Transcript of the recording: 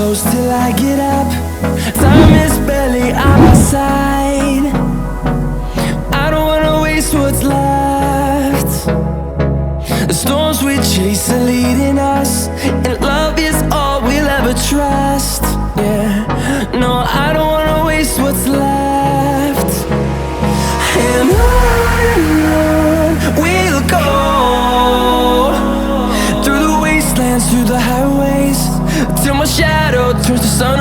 close till I get up. Time is barely on my side. I don't wanna waste what's left. The storms we chase are leading us, and love is all we'll ever trust. Yeah, no, I don't wanna waste what's left. And on we'll go, through the wastelands, through the highways, till my shadow turns to sun